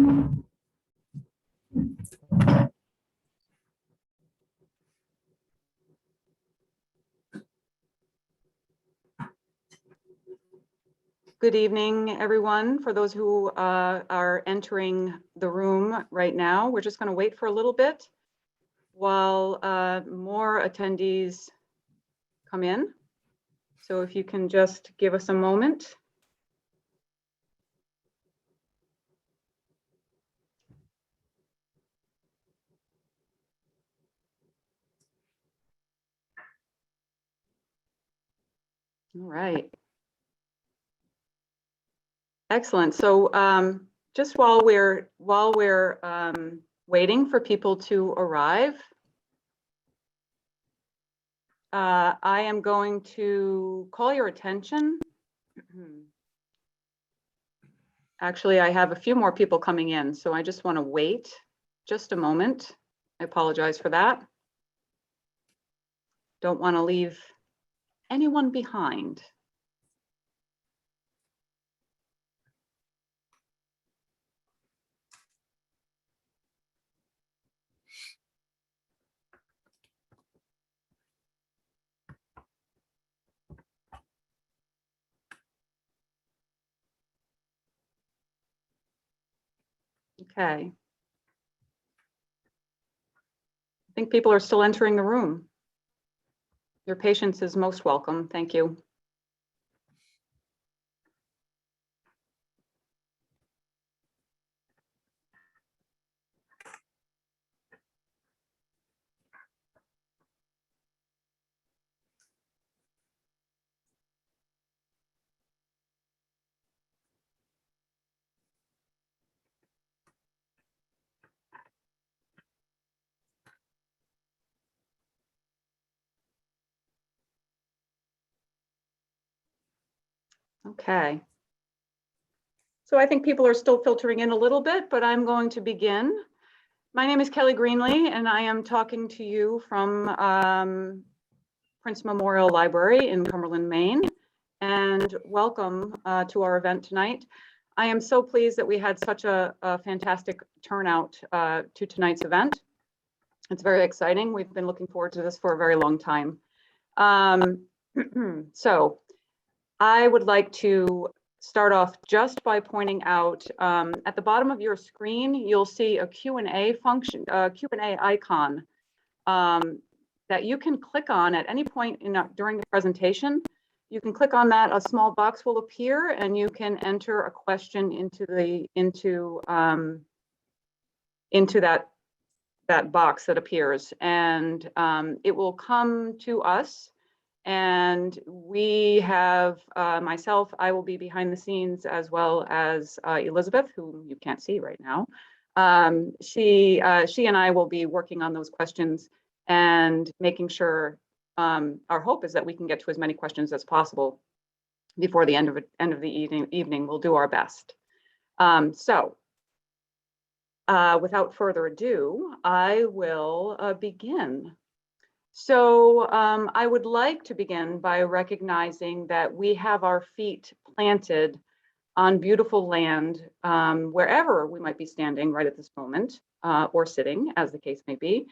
Good evening, everyone. For those who are entering the room right now, we're just going to wait for a little bit while more attendees come in. So if you can just give us a moment. All right. Excellent. So just while we're waiting for people to arrive, I am going to call your attention. Actually, I have a few more people coming in, so I just want to wait just a moment. I apologize for that. Don't want to leave anyone behind. Okay. I think people are still entering the room. Your patience is most welcome. Thank you. Okay. So I think people are still filtering in a little bit, but I'm going to begin. My name is Kelly Greenlee, and I am talking to you from Prince Memorial Library in Cumberland, Maine. And welcome to our event tonight. I am so pleased that we had such a fantastic turnout to tonight's event. It's very exciting. We've been looking forward to this for a very long time. So I would like to start off just by pointing out at the bottom of your screen, you'll see a Q&A function, Q&A icon that you can click on at any point during the presentation. You can click on that, a small box will appear, and you can enter a question into that box that appears, and it will come to us. And we have myself, I will be behind the scenes, as well as Elizabeth, who you can't see right now. She and I will be working on those questions and making sure, our hope is that we can get to as many questions as possible before the end of the evening. We'll do our best. Without further ado, I will begin. So I would like to begin by recognizing that we have our feet planted on beautiful land, wherever we might be standing right at this moment, or sitting, as the case may be.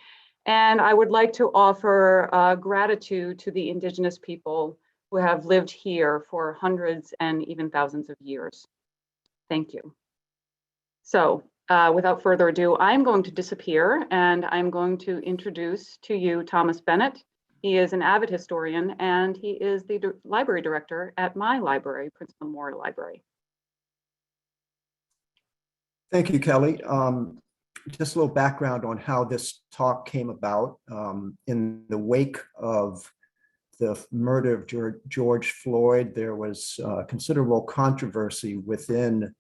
And I would like to offer gratitude to the Indigenous people who have lived here for hundreds and even thousands of years. Thank you. So without further ado, I'm going to disappear, and I'm going to introduce to you Thomas Bennett. He is an avid historian, and he is the library director at my library, Prince Memorial Library. Thank you, Kelly. Just a little background on how this talk came about. In the wake of the murder of George Floyd, there was considerable controversy within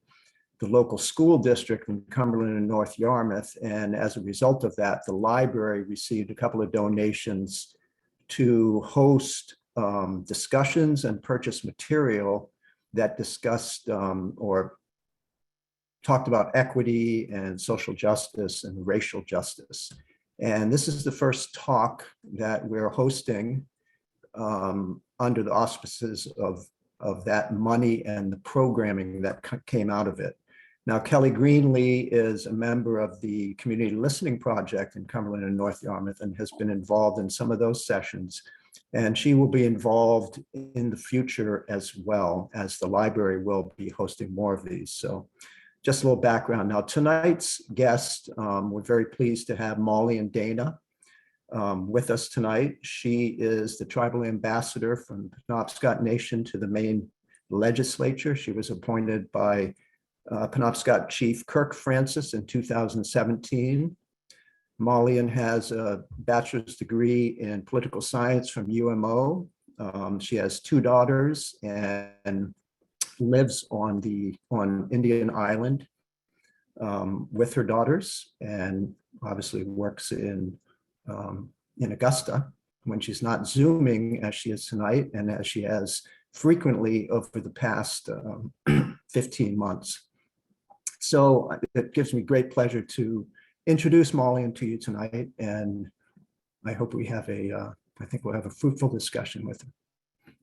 the local school district in Cumberland and North Yarmouth. And as a result of that, the library received a couple of donations to host discussions and purchase material that discussed or talked about equity and social justice and racial justice. And this is the first talk that we're hosting under the auspices of that money and the programming that came out of it. Now, Kelly Greenlee is a member of the Community Listening Project in Cumberland and North Yarmouth and has been involved in some of those sessions. And she will be involved in the future as well, as the library will be hosting more of these. So just a little background. Now, tonight's guest, we're very pleased to have Maulian Dana with us tonight. She is the tribal ambassador from Penobscot Nation to the Maine legislature. She was appointed by Penobscot Chief Kirk Francis in 2017. Maulian has a bachelor's degree in political science from UMO. She has 2 daughters and lives on Indian Island with her daughters, and obviously works in Augusta when she's not Zooming as she is tonight, and as she has frequently over the past 15 months. So it gives me great pleasure to introduce Maulian to you tonight, and I hope I think we'll have a fruitful discussion with her.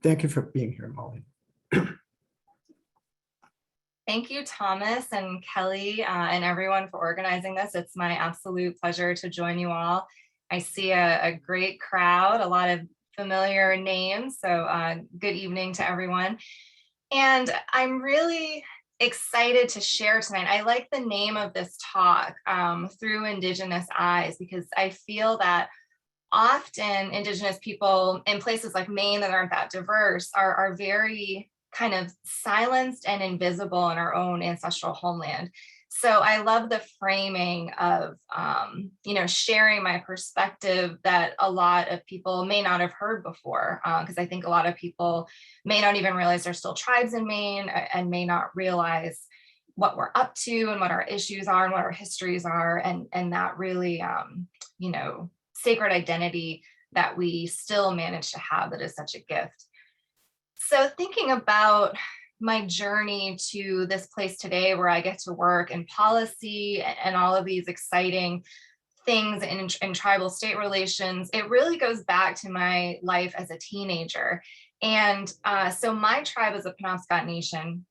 Thank you for being here, Maulian. Thank you, Thomas and Kelly, and everyone for organizing this. It's my absolute pleasure to join you all. I see a great crowd, a lot of familiar names, so good evening to everyone. And I'm really excited to share tonight. I like the name of this talk, Through Indigenous Eyes, because I feel that often Indigenous people in places like Maine that aren't that diverse are very kind of silenced and invisible in our own ancestral homeland. So I love the framing of, sharing my perspective that a lot of people may not have heard before, because I think a lot of people may not even realize there's still tribes in Maine and may not realize what we're up to and what our issues are and what our histories are, and that really, sacred identity that we still manage to have that is such a gift. So thinking about my journey to this place today where I get to work in policy and all of these exciting things in tribal state relations, it really goes back to my life as a teenager. And so my tribe is a Penobscot Nation,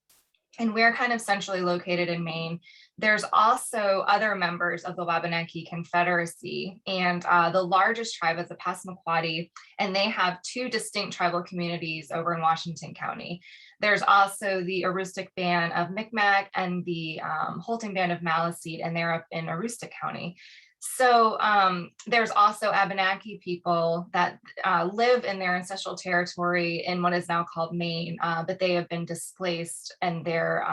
and we're kind of centrally located in Maine. There's also other members of the Wabanaki Confederacy, and the largest tribe is the Passamaquoddy, and they have 2 distinct tribal communities over in Washington County. There's also the Aroostook Band of Micmac and the Halting Band of Maliseet, and they're up in Aroostook County. So there's also Abenaki people that live in their ancestral territory in what is now called Maine, but they have been displaced and they're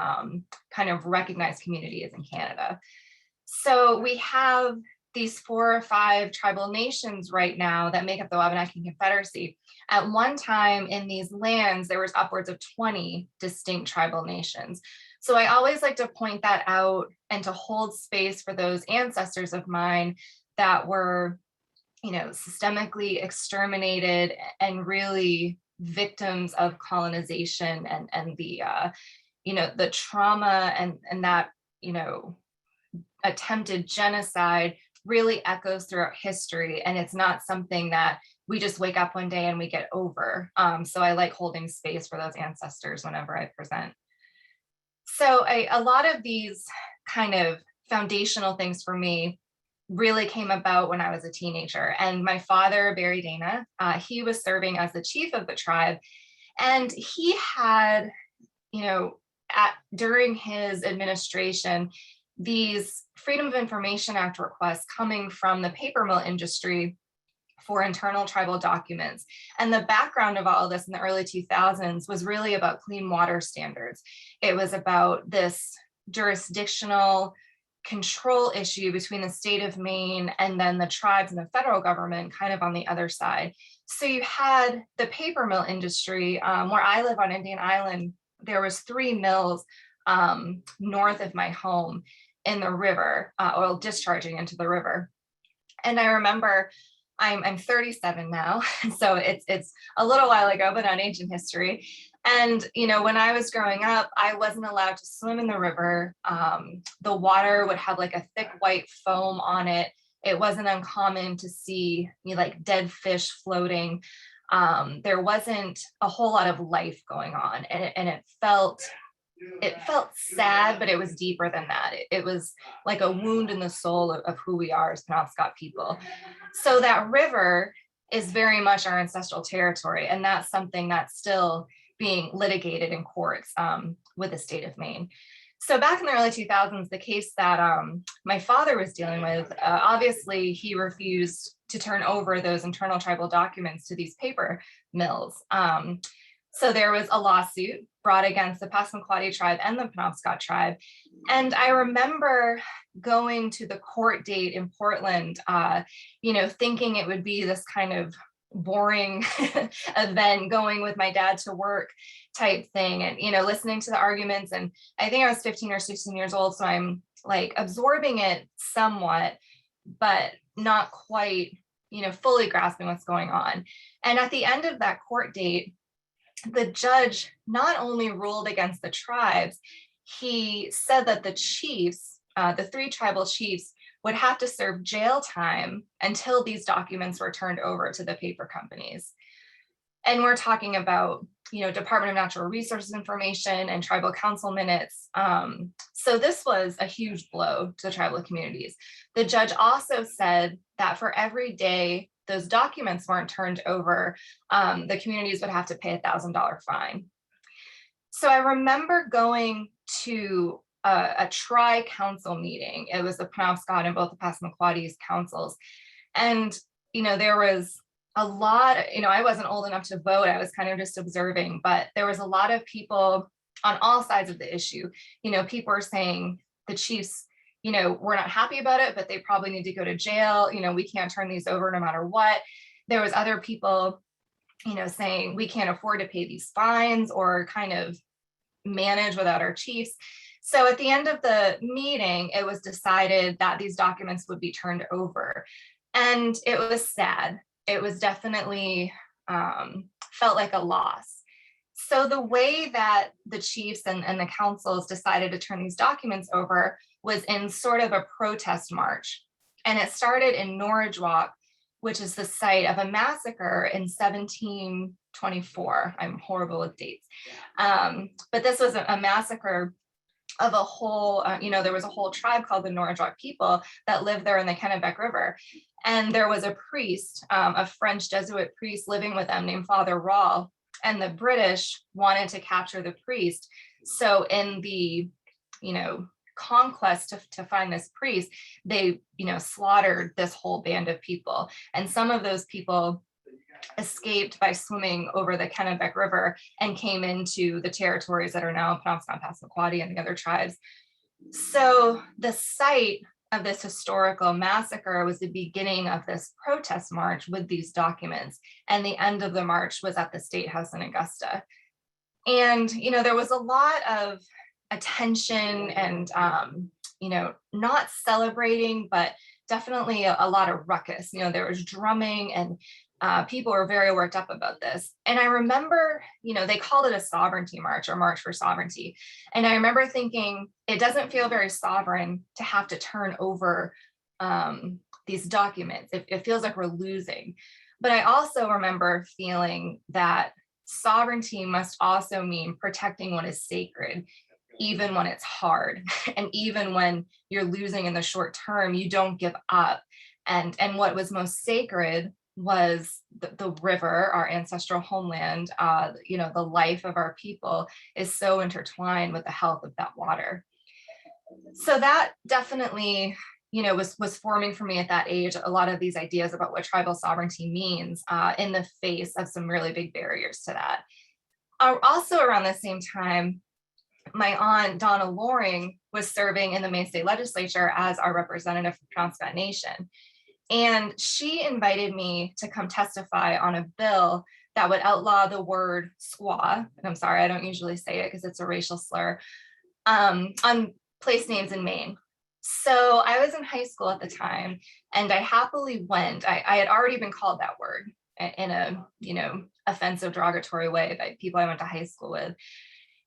kind of recognized communities in Canada. So we have these 4 or 5 tribal nations right now that make up the Wabanaki Confederacy. At one time in these lands, there was upwards of 20 distinct tribal nations. So I always like to point that out and to hold space for those ancestors of mine that were, systemically exterminated and really victims of colonization and the, the trauma and that, attempted genocide really echoes throughout history. And it's not something that we just wake up one day and we get over. So I like holding space for those ancestors whenever I present. So a lot of these kind of foundational things for me really came about when I was a teenager. And my father, Barry Dana, he was serving as the chief of the tribe. And he had, during his administration, these Freedom of Information Act requests coming from the paper mill industry for internal tribal documents. And the background of all of this in the early 2000s was really about clean water standards. It was about this jurisdictional control issue between the state of Maine and then the tribes and the federal government kind of on the other side. So you had the paper mill industry, where I live on Indian Island, there was 3 mills north of my home in the river, oil discharging into the river. And I remember I'm 37 now, so it's a little while ago, but not ancient history. And when I was growing up, I wasn't allowed to swim in the river. The water would have like a thick white foam on it. It wasn't uncommon to see like dead fish floating. There wasn't a whole lot of life going on, and it felt it felt sad, but it was deeper than that. It was like a wound in the soul of who we are as Penobscot people. So that river is very much our ancestral territory, and that's something that's still being litigated in courts with the state of Maine. So back in the early 2000s, the case that my father was dealing with, obviously he refused to turn over those internal tribal documents to these paper mills. So there was a lawsuit brought against the Passamaquoddy tribe and the Penobscot tribe. And I remember going to the court date in Portland, thinking it would be this kind of boring event, going with my dad to work type thing, and listening to the arguments. And I think I was 15 or 16 years old, so I'm like absorbing it somewhat, but not quite fully grasping what's going on. And at the end of that court date, the judge not only ruled against the tribes, he said that the chiefs, the 3 tribal chiefs, would have to serve jail time until these documents were turned over to the paper companies. And we're talking about, Department of Natural Resources information and tribal council minutes. So this was a huge blow to the tribal communities. The judge also said that for every day those documents weren't turned over, the communities would have to pay a $1,000 fine. So I remember going to a tri-council meeting. It was the Penobscot and both the Passamaquoddy's councils. And, there was a lot, I wasn't old enough to vote. I was kind of just observing, but there was a lot of people on all sides of the issue. People were saying the chiefs, we're not happy about it, but they probably need to go to jail. We can't turn these over no matter what. There was other people, saying we can't afford to pay these fines or kind of manage without our chiefs. So at the end of the meeting, it was decided that these documents would be turned over. And it was sad. It was definitely felt like a loss. So the way that the chiefs and the councils decided to turn these documents over was in sort of a protest march. And it started in Norridgewock, which is the site of a massacre in 1724. I'm horrible with dates. But this was a massacre of a whole, there was a whole tribe called the Norridgewock people that lived there in the Kennebec River. And there was a priest, a French Jesuit priest living with them named Father Rawl. And the British wanted to capture the priest. So in the, conquest to find this priest, they, slaughtered this whole band of people. And some of those people escaped by swimming over the Kennebec River and came into the territories that are now Penobscot, Passamaquoddy, and the other tribes. So the site of this historical massacre was the beginning of this protest march with these documents, and the end of the march was at the State House in Augusta. And there was a lot of attention and not celebrating, but definitely a lot of ruckus. There was drumming, and people were very worked up about this. And I remember, they called it a sovereignty march or March for Sovereignty. And I remember thinking, it doesn't feel very sovereign to have to turn over these documents. It feels like we're losing. But I also remember feeling that sovereignty must also mean protecting what is sacred, even when it's hard. And even when you're losing in the short term, you don't give up. And what was most sacred was the river, our ancestral homeland. The life of our people is so intertwined with the health of that water. So that definitely, was forming for me at that age, a lot of these ideas about what tribal sovereignty means in the face of some really big barriers to that. Also around the same time, my aunt, Donna Loring, was serving in the Maine State Legislature as our representative for Penobscot Nation. And she invited me to come testify on a bill that would outlaw the word squaw. And I'm sorry, I don't usually say it because it's a racial slur, on place names in Maine. So I was in high school at the time, and I happily went. I had already been called that word in a, offensive, derogatory way by people I went to high school with.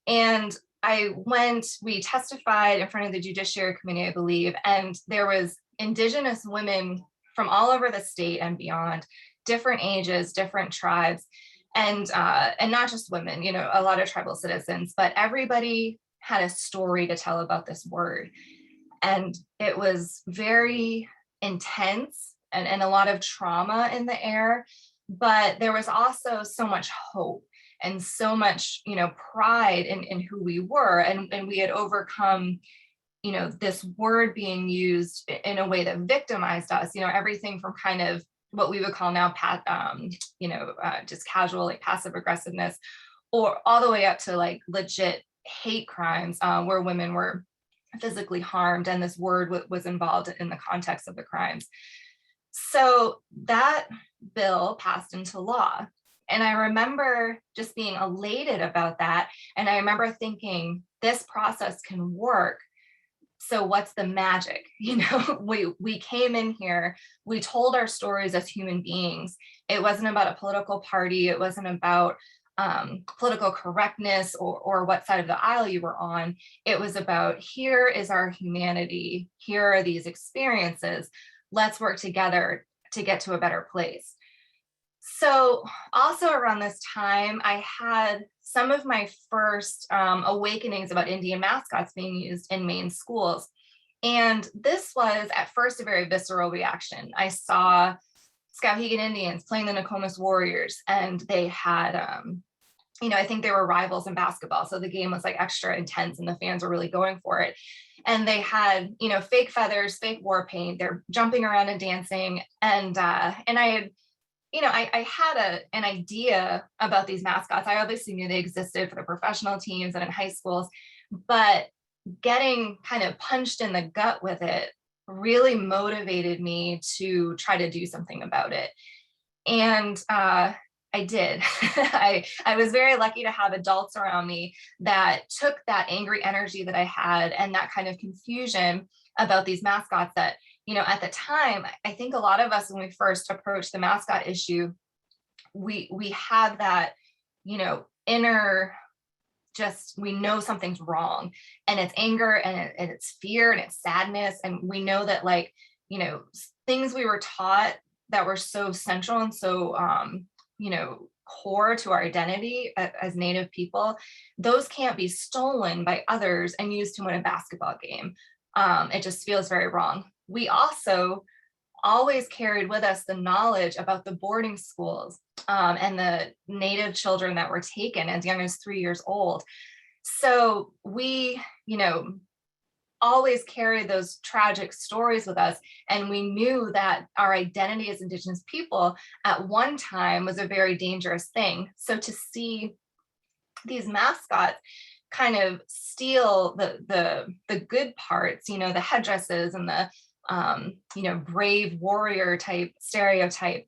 And I went, we testified in front of the Judiciary Committee, I believe, and there was Indigenous women from all over the state and beyond, different ages, different tribes, and not just women, a lot of tribal citizens, but everybody had a story to tell about this word. And it was very intense and a lot of trauma in the air, but there was also so much hope and so much, pride in who we were. And we had overcome, this word being used in a way that victimized us, everything from kind of what we would call now, just casual, like passive aggressiveness, or all the way up to like legit hate crimes, where women were physically harmed and this word was involved in the context of the crimes. So that bill passed into law. And I remember just being elated about that. And I remember thinking, this process can work. So what's the magic? We came in here, we told our stories as human beings. It wasn't about a political party. It wasn't about political correctness or what side of the aisle you were on. It was about, here is our humanity. Here are these experiences. Let's work together to get to a better place. So also around this time, I had some of my first awakenings about Indian mascots being used in Maine schools. And this was at first a very visceral reaction. I saw Skowhegan Indians playing the Nokomis Warriors, and they had, I think they were rivals in basketball. So the game was like extra intense and the fans were really going for it. And they had, fake feathers, fake war paint. They're jumping around and dancing. And I had, I had an idea about these mascots. I obviously knew they existed for the professional teams and in high schools, but getting kind of punched in the gut with it really motivated me to try to do something about it. And I did. I was very lucky to have adults around me that took that angry energy that I had and that kind of confusion about these mascots that, at the time, I think a lot of us, when we first approached the mascot issue, we had that, inner, just, we know something's wrong, and it's anger and it's fear and it's sadness. And we know that, like, things we were taught that were so central and so, core to our identity as Native people, those can't be stolen by others and used to win a basketball game. It just feels very wrong. We also always carried with us the knowledge about the boarding schools and the Native children that were taken as young as 3 years old. So we, always carried those tragic stories with us. And we knew that our identity as Indigenous people at one time was a very dangerous thing. So to see these mascots kind of steal the good parts, the headdresses and the brave warrior type stereotype,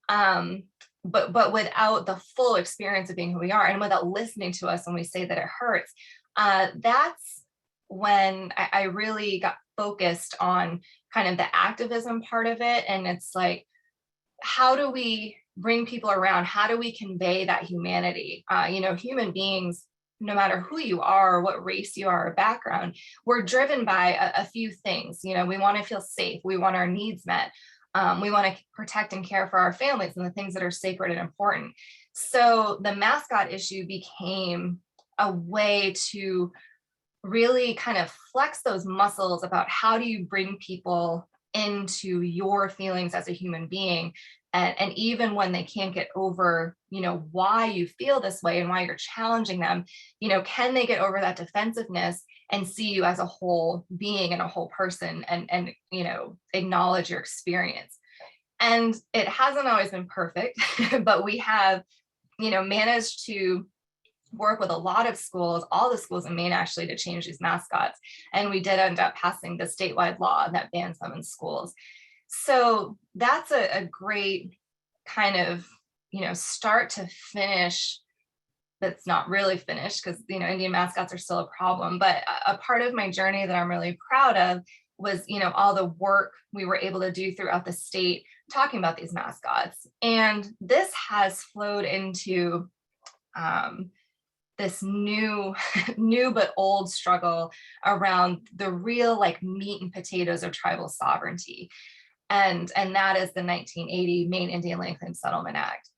but without the full experience of being who we are, and without listening to us when we say that it hurts, that's when I really got focused on kind of the activism part of it. And it's like, how do we bring people around? How do we convey that humanity? Human beings, no matter who you are, or what race you are, or background, we're driven by a few things. We want to feel safe. We want our needs met. We want to protect and care for our families and the things that are sacred and important. So the mascot issue became a way to really kind of flex those muscles about how do you bring people into your feelings as a human being. And even when they can't get over, why you feel this way and why you're challenging them, can they get over that defensiveness and see you as a whole being and a whole person and acknowledge your experience. And it hasn't always been perfect, but we have, managed to work with a lot of schools, all the schools in Maine actually, to change these mascots. And we did end up passing the statewide law that bans them in schools. So that's a great kind of, start to finish. That's not really finished because, Indian mascots are still a problem, but a part of my journey that I'm really proud of was, all the work we were able to do throughout the state talking about these mascots. And this has flowed into this new but old struggle around the real like meat and potatoes of tribal sovereignty. And that is the 1980 Maine Indian Land Claim Settlement Act.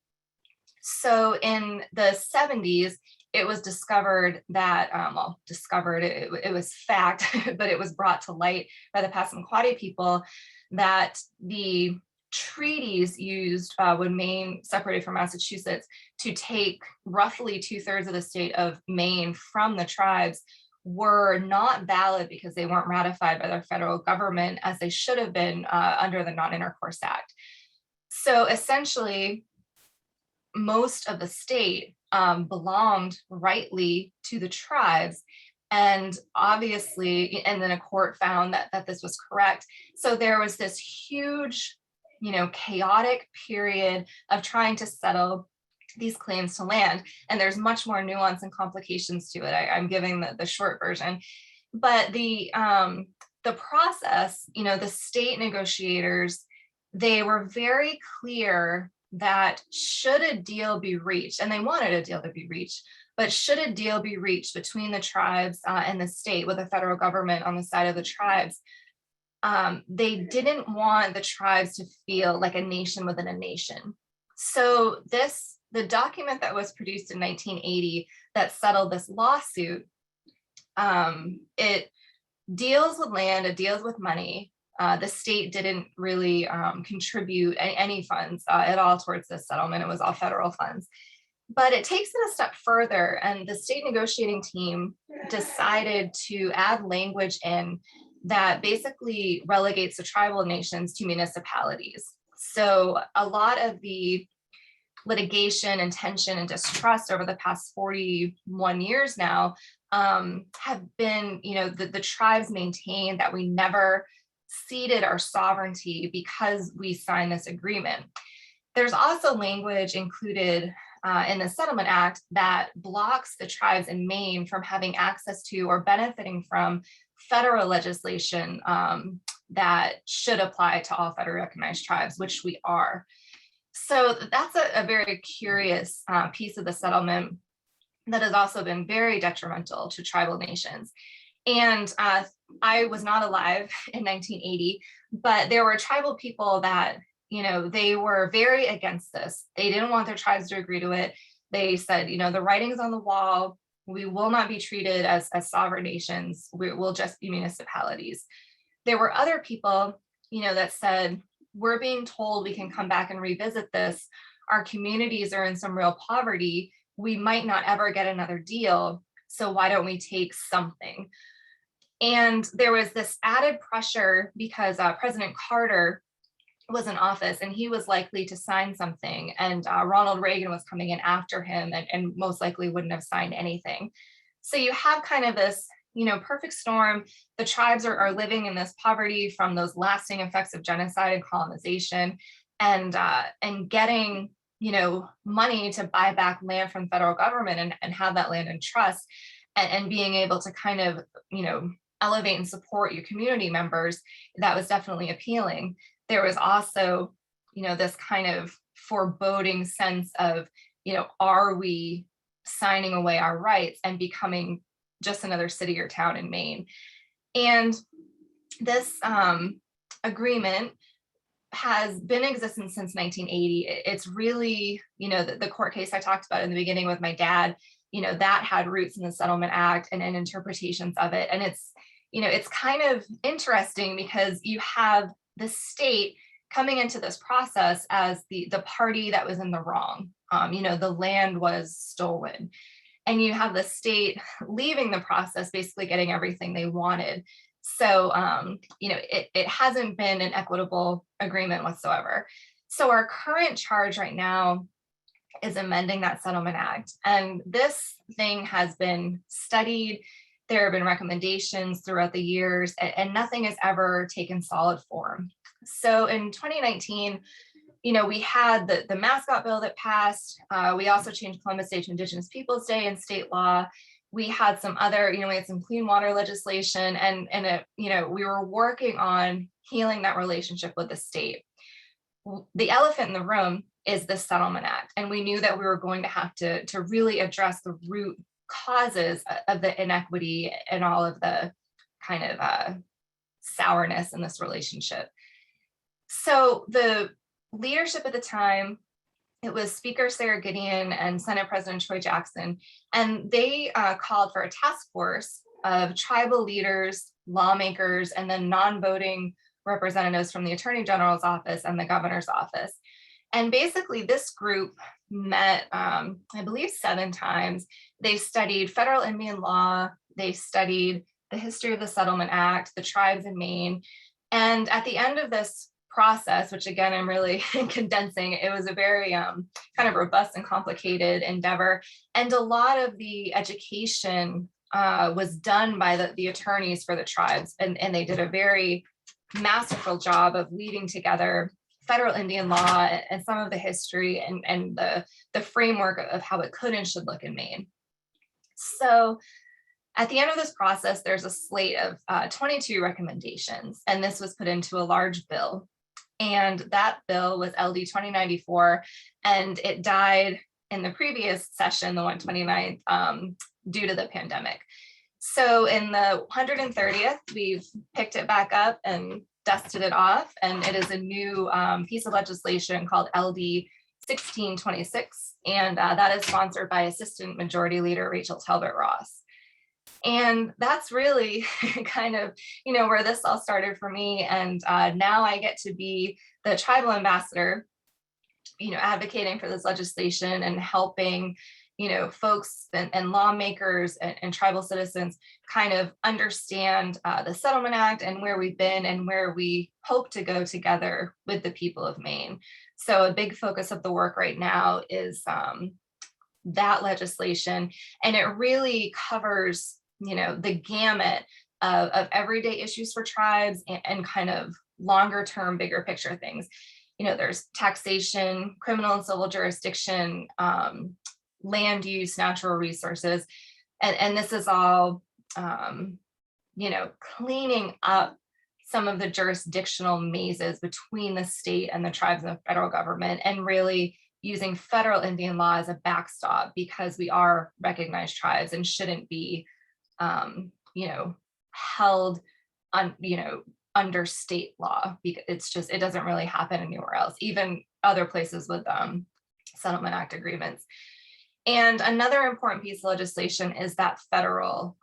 So in the 70s, it was discovered that, it was fact, but it was brought to light by the Passamaquoddy people that the treaties used when Maine separated from Massachusetts to take roughly 2/3 of the state of Maine from the tribes were not valid because they weren't ratified by the federal government as they should have been under the Non-Intercourse Act. So essentially, most of the state belonged rightly to the tribes. And obviously, and then a court found that this was correct. So there was this huge, chaotic period of trying to settle these claims to land. And there's much more nuance and complications to it. I'm giving the short version. But the process, the state negotiators, they were very clear that should a deal be reached, and they wanted a deal to be reached, but should a deal be reached between the tribes and the state with the federal government on the side of the tribes, they didn't want the tribes to feel like a nation within a nation. So the document that was produced in 1980 that settled this lawsuit, it deals with land, it deals with money. The state didn't really contribute any funds at all towards this settlement. It was all federal funds. But it takes it a step further, and the state negotiating team decided to add language in that basically relegates the tribal nations to municipalities. So a lot of the litigation and tension and distrust over the past 41 years now have been, the tribes maintain that we never ceded our sovereignty because we signed this agreement. There's also language included in the Settlement Act that blocks the tribes in Maine from having access to or benefiting from federal legislation that should apply to all federally recognized tribes, which we are. So that's a very curious piece of the settlement that has also been very detrimental to tribal nations. And I was not alive in 1980, but there were tribal people that, they were very against this. They didn't want their tribes to agree to it. They said, the writing's on the wall. We will not be treated as sovereign nations. We'll just be municipalities. There were other people, that said, we're being told we can come back and revisit this. Our communities are in some real poverty. We might not ever get another deal. So why don't we take something? And there was this added pressure because President Carter was in office and he was likely to sign something, and Ronald Reagan was coming in after him and most likely wouldn't have signed anything. So you have kind of this, perfect storm. The tribes are living in this poverty from those lasting effects of genocide and colonization, and getting, money to buy back land from the federal government and have that land in trust, and being able to kind of, elevate and support your community members. That was definitely appealing. There was also, this kind of foreboding sense of, are we signing away our rights and becoming just another city or town in Maine? And this agreement has been in existence since 1980. It's really, the court case I talked about in the beginning with my dad, that had roots in the Settlement Act and interpretations of it. And it's kind of interesting because you have the state coming into this process as the party that was in the wrong. The land was stolen. And you have the state leaving the process, basically getting everything they wanted. So, it hasn't been an equitable agreement whatsoever. So our current charge right now is amending that Settlement Act. And this thing has been studied. There have been recommendations throughout the years, and nothing has ever taken solid form. So in 2019, we had the mascot bill that passed. We also changed Columbus Day to Indigenous Peoples Day in state law. We had some other, we had some clean water legislation, and we were working on healing that relationship with the state. The elephant in the room is the Settlement Act. And we knew that we were going to have to really address the root causes of the inequity and all of the kind of sourness in this relationship. So the leadership at the time it was Speaker Sarah Gideon and Senate President Troy Jackson, and they called for a task force of tribal leaders, lawmakers, and then non-voting representatives from the Attorney General's office and the governor's office. And basically this group met, I believe 7 times. They studied federal Indian law, they studied the history of the Settlement Act, the tribes in Maine. And at the end of this process, which again, I'm really condensing, it was a very kind of robust and complicated endeavor. And a lot of the education was done by the attorneys for the tribes. And they did a very masterful job of weaving together federal Indian law and some of the history and the framework of how it could and should look in Maine. So at the end of this process, there's a slate of 22 recommendations, and this was put into a large bill. And that bill was LD 2094, and it died in the previous session, the 129th, due to the pandemic. So in the 130th, we've picked it back up and dusted it off, and it is a new piece of legislation called LD 1626, and that is sponsored by Assistant Majority Leader Rachel Talbot Ross. And that's really kind of, where this all started for me. And now I get to be the tribal ambassador, advocating for this legislation and helping, folks and lawmakers and tribal citizens kind of understand the Settlement Act and where we've been and where we hope to go together with the people of Maine. So a big focus of the work right now is that legislation, and it really covers the gamut of everyday issues for tribes and kind of longer term, bigger picture things. There's taxation, criminal and civil jurisdiction, land use, natural resources. And this is all, cleaning up some of the jurisdictional mazes between the state and the tribes and the federal government, and really using federal Indian law as a backstop, because we are recognized tribes and shouldn't be held on, under state law, because it doesn't really happen anywhere else, even other places with Settlement Act agreements. And another important piece of legislation is that federal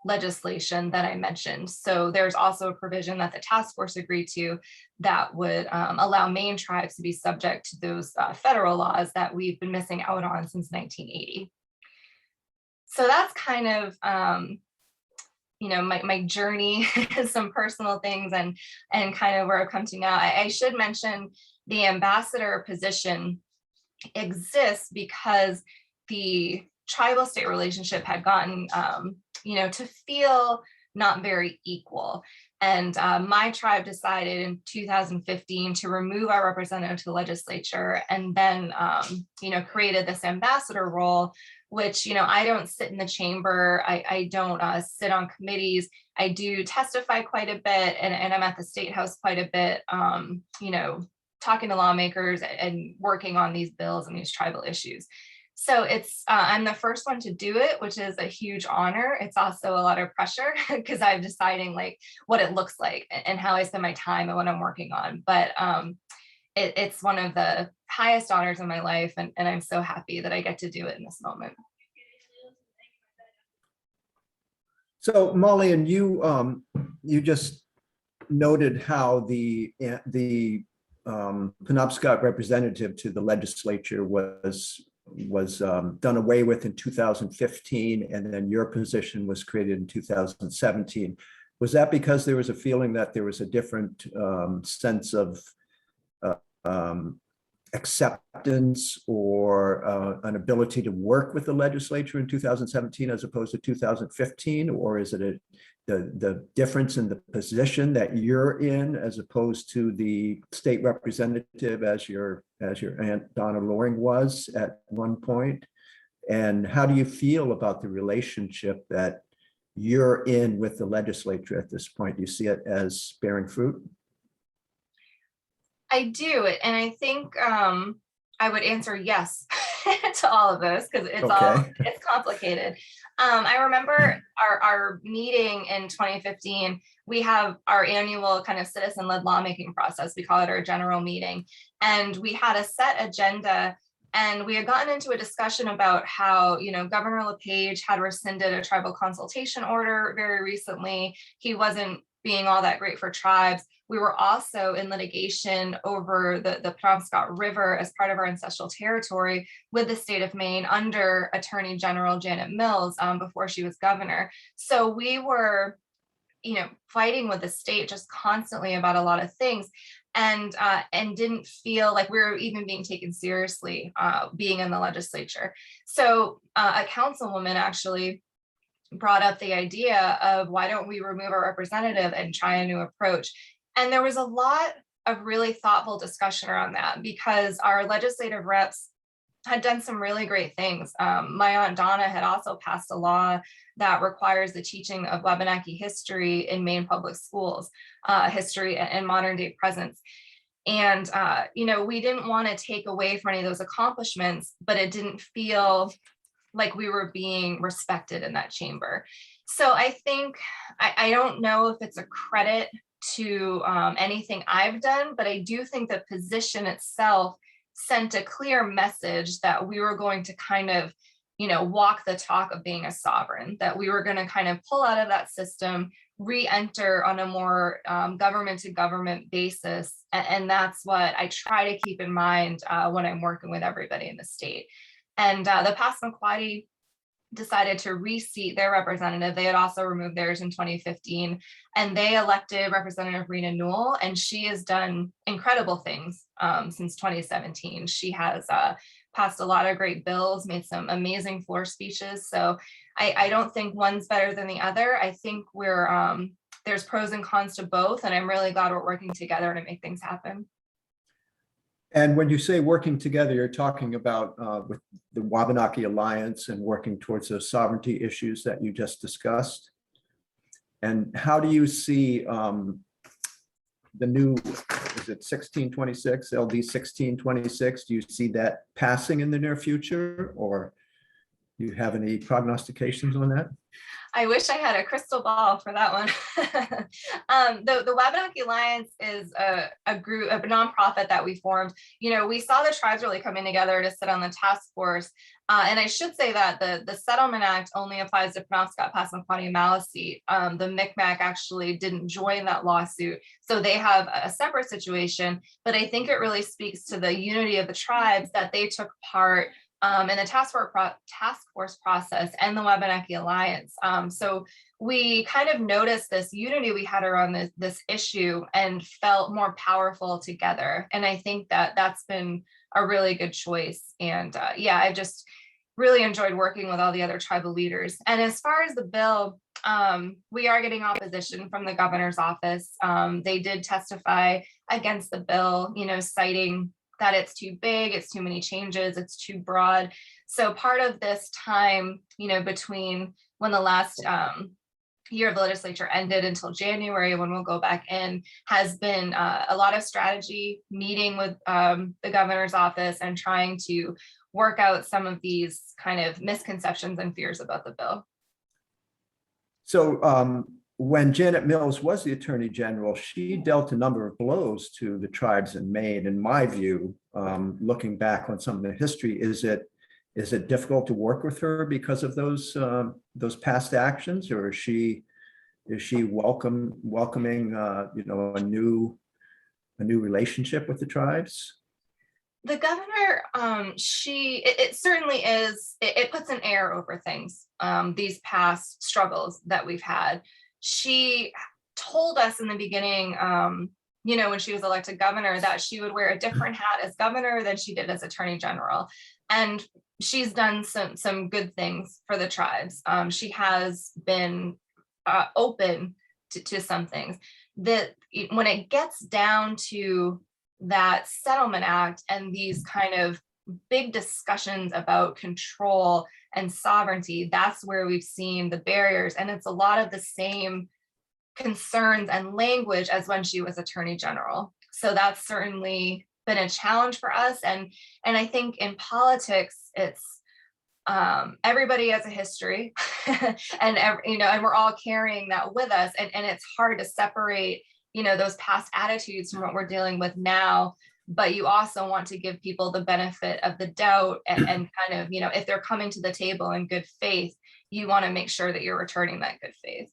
legislation that I mentioned. So there's also a provision that the task force agreed to that would allow Maine tribes to be subject to those federal laws that we've been missing out on since 1980. So that's kind of, my journey, some personal things and kind of where I've come to now. I should mention the ambassador position exists because the tribal state relationship had gotten, to feel not very equal. And my tribe decided in 2015 to remove our representative to the legislature, and then, created this ambassador role, which, I don't sit in the chamber. I don't sit on committees. I do testify quite a bit, and I'm at the State House quite a bit, talking to lawmakers and working on these bills and these tribal issues. So it's, I'm the first one to do it, which is a huge honor. It's also a lot of pressure because I'm deciding what it looks like and how I spend my time and what I'm working on. But it's one of the highest honors in my life, and I'm so happy that I get to do it in this moment. So Maulian, you just noted how the Penobscot representative to the legislature was done away with in 2015, and then your position was created in 2017. Was that because there was a feeling that there was a different sense of acceptance or an ability to work with the legislature in 2017 as opposed to 2015? Or is it the difference in the position that you're in as opposed to the state representative as your Aunt Donna Loring was at one point? And how do you feel about the relationship that you're in with the legislature at this point? Do you see it as bearing fruit? I do, and I think I would answer yes to all of this because it's complicated. I remember our meeting in 2015. We have our annual kind of citizen-led lawmaking process. We call it our general meeting. And we had a set agenda, and we had gotten into a discussion about how, Governor LePage had rescinded a tribal consultation order very recently. He wasn't being all that great for tribes. We were also in litigation over the Penobscot River as part of our ancestral territory with the state of Maine under Attorney General Janet Mills before she was governor. So we were, fighting with the state just constantly about a lot of things, and didn't feel like we were even being taken seriously being in the legislature. So a councilwoman actually brought up the idea of why don't we remove our representative and try a new approach. And there was a lot of really thoughtful discussion around that because our legislative reps had done some really great things. My Aunt Donna had also passed a law that requires the teaching of Wabanaki history in Maine public schools, history and modern day presence. And, we didn't want to take away from any of those accomplishments, but it didn't feel like we were being respected in that chamber. So I think, I don't know if it's a credit to anything I've done, but I do think the position itself sent a clear message that we were going to kind of, walk the talk of being a sovereign, that we were going to kind of pull out of that system, re-enter on a more government to government basis. And that's what I try to keep in mind when I'm working with everybody in the state. And the Passamaquoddy decided to reseat their representative. They had also removed theirs in 2015, and they elected Representative Rena Newell, and she has done incredible things since 2017. She has passed a lot of great bills, made some amazing floor speeches. So I don't think one's better than the other. I think there's pros and cons to both, and I'm really glad we're working together to make things happen. And when you say working together, you're talking about with the Wabanaki Alliance and working towards those sovereignty issues that you just discussed. And how do you see the new, is it 1626, LD 1626? Do you see that passing in the near future, or do you have any prognostications on that? I wish I had a crystal ball for that one. The Wabanaki Alliance is a group, a nonprofit that we formed. We saw the tribes really coming together to sit on the task force. And I should say that the Settlement Act only applies to Penobscot, Passamaquoddy, and Maliseet. The Micmac actually didn't join that lawsuit, so they have a separate situation. But I think it really speaks to the unity of the tribes that they took part in the task force process and the Wabanaki Alliance. So we kind of noticed this unity we had around this issue and felt more powerful together. And I think that that's been a really good choice. And I just really enjoyed working with all the other tribal leaders. And as far as the bill, we are getting opposition from the governor's office. They did testify against the bill, citing that it's too big, it's too many changes, it's too broad. So part of this time, between when the last year of the legislature ended until January, when we'll go back in, has been a lot of strategy, meeting with the governor's office and trying to work out some of these kind of misconceptions and fears about the bill. So when Janet Mills was the Attorney General, she dealt a number of blows to the tribes in Maine. In my view, looking back on some of the history, is it difficult to work with her because of those past actions, or is she welcoming a new relationship with the tribes? The governor, it certainly is. It puts an air over things. These past struggles that we've had. She told us in the beginning, when she was elected governor, that she would wear a different hat as governor than she did as Attorney General. And she's done some good things for the tribes. She has been open to some things. That when it gets down to that Settlement Act and these kind of big discussions about control and sovereignty, that's where we've seen the barriers. And it's a lot of the same concerns and language as when she was Attorney General. So that's certainly been a challenge for us. And I think in politics, it's everybody has a history and and we're all carrying that with us. And it's hard to separate, those past attitudes from what we're dealing with now. But you also want to give people the benefit of the doubt and kind of, if they're coming to the table in good faith, you want to make sure that you're returning that good faith.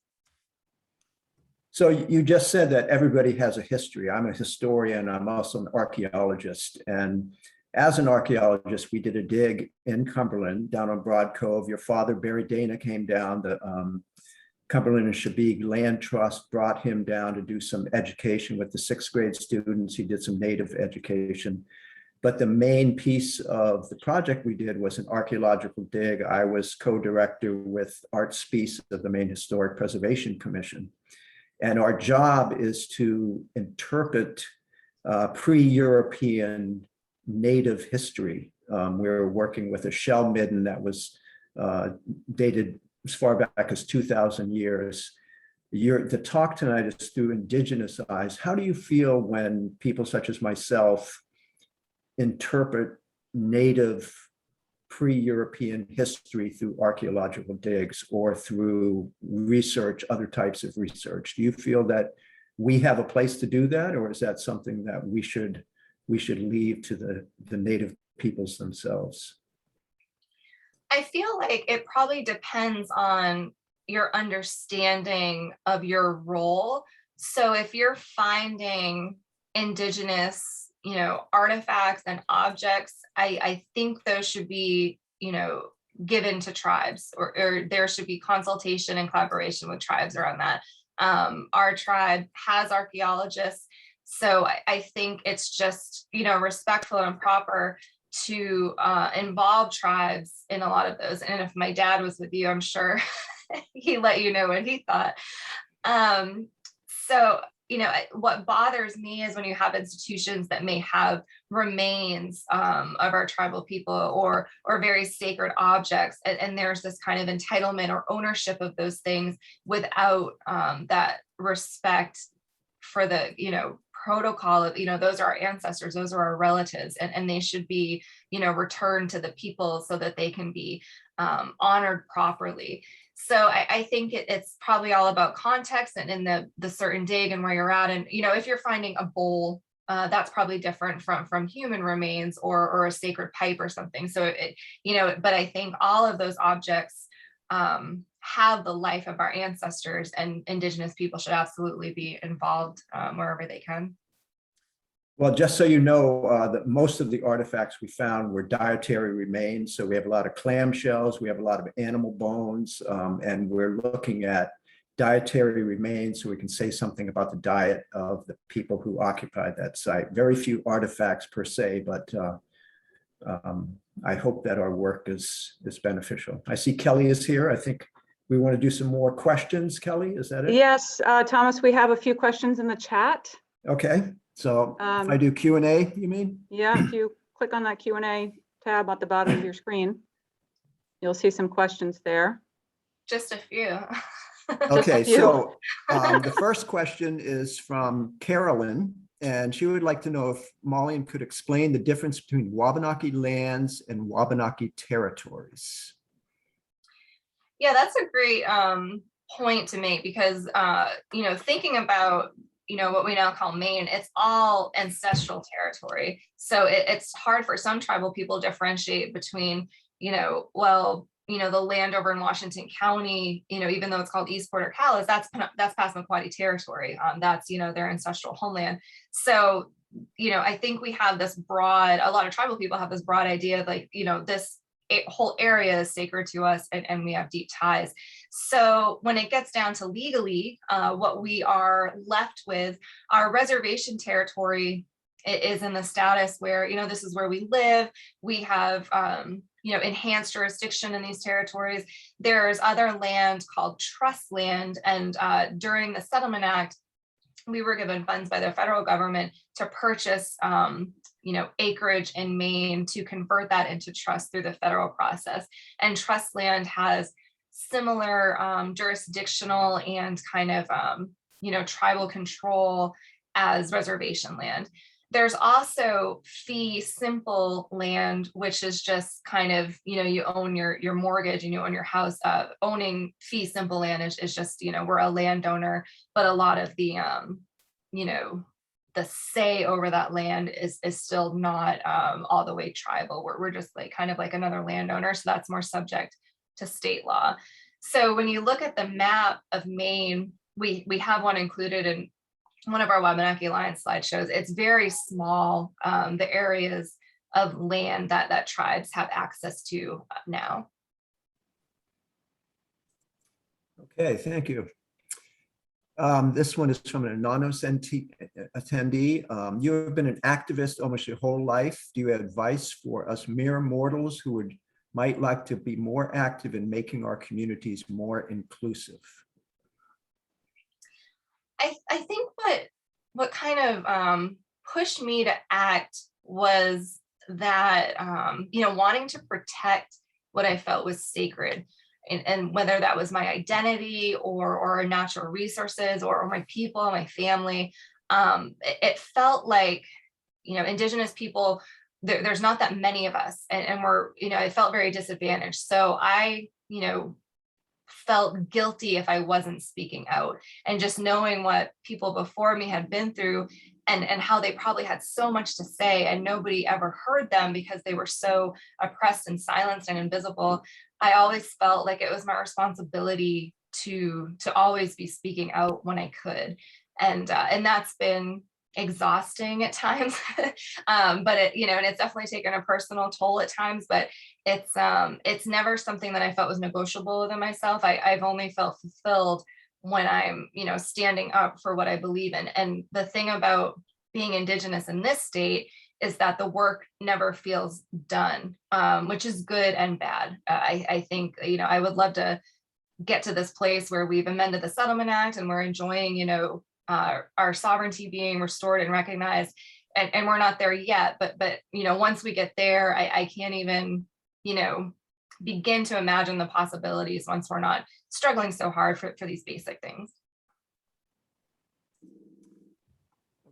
So you just said that everybody has a history. I'm a historian. I'm also an archaeologist. And as an archaeologist, we did a dig in Cumberland down on Broad Cove. Your father, Maulian Dana, came down. The Cumberland and Shabig Land Trust brought him down to do some education with the 6th grade students. He did some native education. But the main piece of the project we did was an archaeological dig. I was co-director with Art Speece of the Maine Historic Preservation Commission. And our job is to interpret pre-European native history. We're working with a shell midden that was dated as far back as 2,000 years. The talk tonight is through Indigenous eyes. How do you feel when people such as myself interpret native pre-European history through archaeological digs or through research, other types of research? Do you feel that we have a place to do that, or is that something that we should leave to the native peoples themselves? I feel like it probably depends on your understanding of your role. So if you're finding Indigenous artifacts and objects, I think those should be, given to tribes, or there should be consultation and collaboration with tribes around that. Our tribe has archaeologists, so I think it's just, respectful and proper to involve tribes in a lot of those. And if my dad was with you, I'm sure he let you know what he thought. So what bothers me is when you have institutions that may have remains of our tribal people or very sacred objects, and there's this kind of entitlement or ownership of those things without that respect for the protocol of those are our ancestors, those are our relatives, and they should be returned to the people so that they can be honored properly. So I think it's probably all about context and in the certain dig and where you're at. And, if you're finding a bowl, that's probably different from human remains or a sacred pipe or something. So, but I think all of those objects have the life of our ancestors, and Indigenous people should absolutely be involved wherever they can. Well, just so you know, that most of the artifacts we found were dietary remains. So we have a lot of clam shells, we have a lot of animal bones, and we're looking at dietary remains so we can say something about the diet of the people who occupied that site. Very few artifacts per se, but I hope that our work is beneficial. I see Kelly is here. I think we want to do some more questions. Kelly, is that it? Yes, Thomas, we have a few questions in the chat. Okay. So if I do Q&A, you mean? Yeah, if you click on that Q&A tab at the bottom of your screen, you'll see some questions there. Just a few. Okay, so the first question is from Carolyn, and she would like to know if Maulian could explain the difference between Wabanaki lands and Wabanaki territories. Yeah, that's a great point to make, because thinking about what we now call Maine, it's all ancestral territory. So it's hard for some tribal people to differentiate between, the land over in Washington County, even though it's called East Port or Calais, that's Passamaquoddy territory. That's, their ancestral homeland. So, I think we have this broad, a lot of tribal people have this broad idea of like, this whole area is sacred to us, and we have deep ties. So when it gets down to legally, what we are left with, our reservation territory is in the status where, this is where we live. We have, enhanced jurisdiction in these territories. There's other land called trust land. And during the Settlement Act, we were given funds by the federal government to purchase acreage in Maine to convert that into trust through the federal process. And trust land has similar jurisdictional and kind of, tribal control as reservation land. there's also fee simple land, which is just kind of, you own your mortgage and you own your house. Owning fee simple land is just, we're a landowner, but a lot of the, the say over that land is still not all the way tribal. We're just like kind of like another landowner. So that's more subject to state law. So when you look at the map of Maine, we have one included in one of our Wabanaki Alliance slideshows. It's very small, the areas of land that tribes have access to now. Okay, thank you. This one is from an anonymous attendee. You have been an activist almost your whole life. Do you have advice for us mere mortals who might like to be more active in making our communities more inclusive? I think what kind of pushed me to act was that wanting to protect what I felt was sacred, and whether that was my identity or natural resources or my people, my family. It felt like Indigenous people, there's not that many of us, and we're I felt very disadvantaged. So I felt guilty if I wasn't speaking out, and just knowing what people before me had been through and how they probably had so much to say and nobody ever heard them because they were so oppressed and silenced and invisible. I always felt like it was my responsibility to always be speaking out when I could. And that's been exhausting at times. But and it's definitely taken a personal toll at times, but it's never something that I felt was negotiable within myself. I've only felt fulfilled when I'm, standing up for what I believe in. And the thing about being Indigenous in this state is that the work never feels done, which is good and bad. I think, I would love to get to this place where we've amended the Settlement Act and we're enjoying, our sovereignty being restored and recognized, and we're not there yet. But once we get there, I can't even, begin to imagine the possibilities once we're not struggling so hard for these basic things.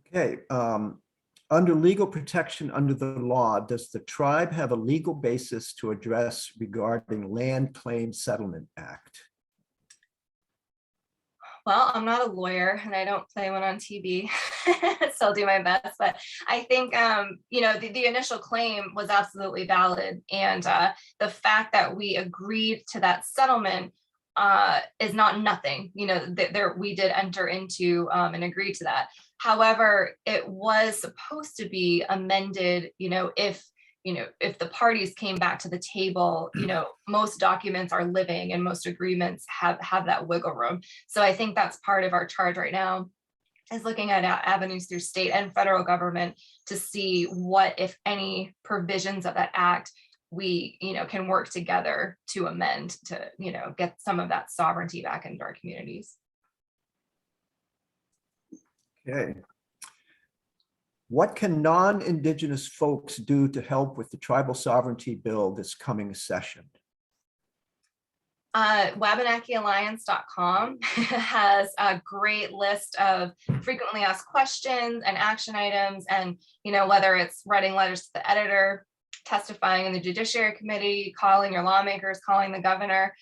Okay. Under legal protection under the law, does the tribe have a legal basis to address regarding Land Claim Settlement Act? Well, I'm not a lawyer and I don't play one on TV. Still do my best, but I think the initial claim was absolutely valid, and the fact that we agreed to that settlement is not nothing. We did enter into and agree to that. However, it was supposed to be amended. If the parties came back to the table, most documents are living and most agreements have that wiggle room. So I think that's part of our charge right now, is looking at avenues through state and federal government to see what, if any, provisions of that act we can work together to amend to get some of that sovereignty back into our communities. Okay. What can non-Indigenous folks do to help with the tribal sovereignty bill this coming session? WabanakiAlliance.com has a great list of frequently asked questions and action items, and whether it's writing letters to the editor, testifying in the Judiciary Committee, calling your lawmakers, calling the governor.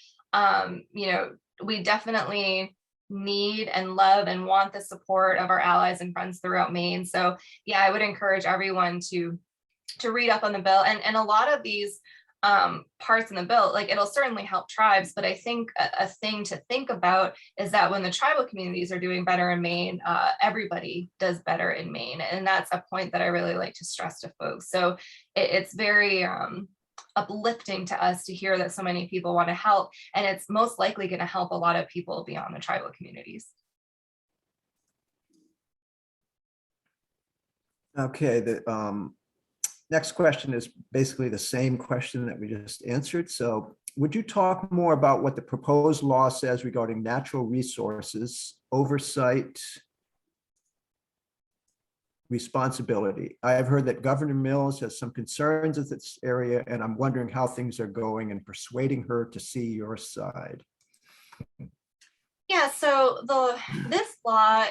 We definitely need and love and want the support of our allies and friends throughout Maine. So yeah, I would encourage everyone to read up on the bill, and a lot of these parts in the bill, like, it'll certainly help tribes, but I think a thing to think about is that when the tribal communities are doing better in Maine, everybody does better in Maine, and that's a point that I really like to stress to folks. So it's very uplifting to us to hear that so many people want to help, and it's most likely going to help a lot of people beyond the tribal communities. Okay, the next question is basically the same question that we just answered. So would you talk more about what the proposed law says regarding natural resources, oversight, responsibility? I have heard that Governor Mills has some concerns with this area, and I'm wondering how things are going and persuading her to see your side. Yeah, so this law,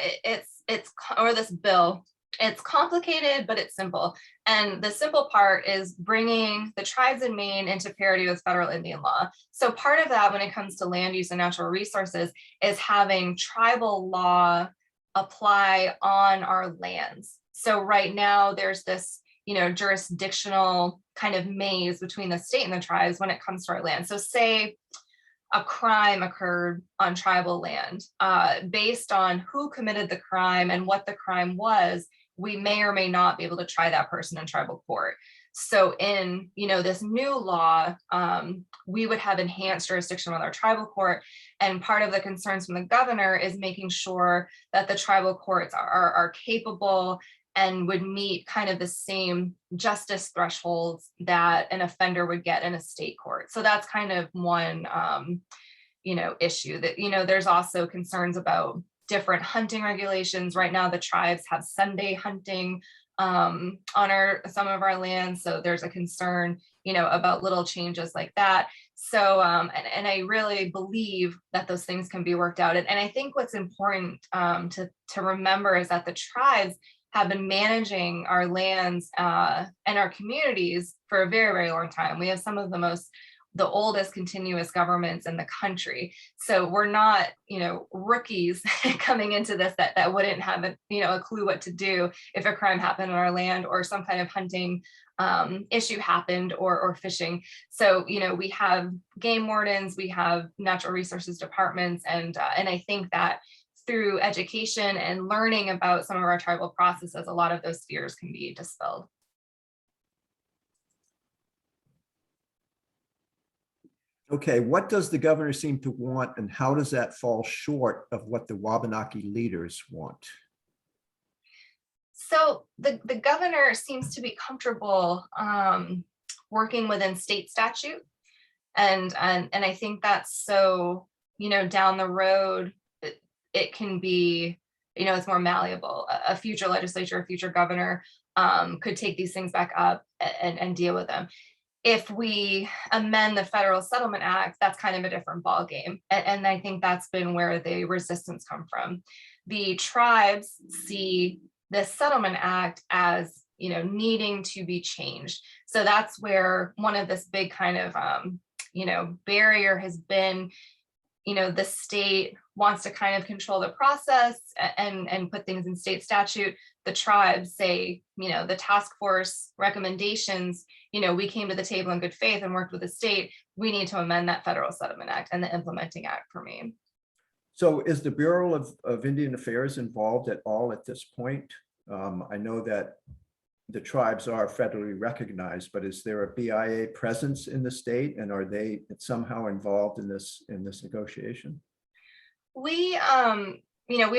or this bill, It's complicated, but it's simple. And the simple part is bringing the tribes in Maine into parity with federal Indian law. So part of that when it comes to land use and natural resources is having tribal law apply on our lands. So right now there's this, jurisdictional kind of maze between the state and the tribes when it comes to our land. So say a crime occurred on tribal land, based on who committed the crime and what the crime was, we may or may not be able to try that person in tribal court. So in, this new law, we would have enhanced jurisdiction with our tribal court. And part of the concerns from the governor is making sure that the tribal courts are capable and would meet kind of the same justice thresholds that an offender would get in a state court. So that's kind of one, issue that, there's also concerns about different hunting regulations. Right now, the tribes have Sunday hunting on some of our lands. So there's a concern, about little changes like that. So, and I really believe that those things can be worked out. And I think what's important to remember is that the tribes have been managing our lands and our communities for a very, very long time. We have some of the oldest continuous governments in the country. So we're not, rookies coming into this that wouldn't have a clue what to do if a crime happened on our land or some kind of hunting issue happened or fishing. So, we have game wardens, we have natural resources departments, and I think that through education and learning about some of our tribal processes, a lot of those fears can be dispelled. Okay, what does the governor seem to want, and how does that fall short of what the Wabanaki leaders want? So the governor seems to be comfortable working within state statute. And I think that's so, down the road, it can be, it's more malleable. A future legislature, a future governor could take these things back up and deal with them. If we amend the Federal Settlement Act, that's kind of a different ballgame. And I think that's been where the resistance come from. The tribes see the Settlement Act as, needing to be changed. So that's where one of this big kind of, barrier has been, the state wants to kind of control the process and put things in state statute. The tribes say, the task force recommendations, we came to the table in good faith and worked with the state. We need to amend that Federal Settlement Act and the Implementing Act for Maine. So is the Bureau of Indian Affairs involved at all at this point? I know that the tribes are federally recognized, but is there a BIA presence in the state, and are they somehow involved in this negotiation? We've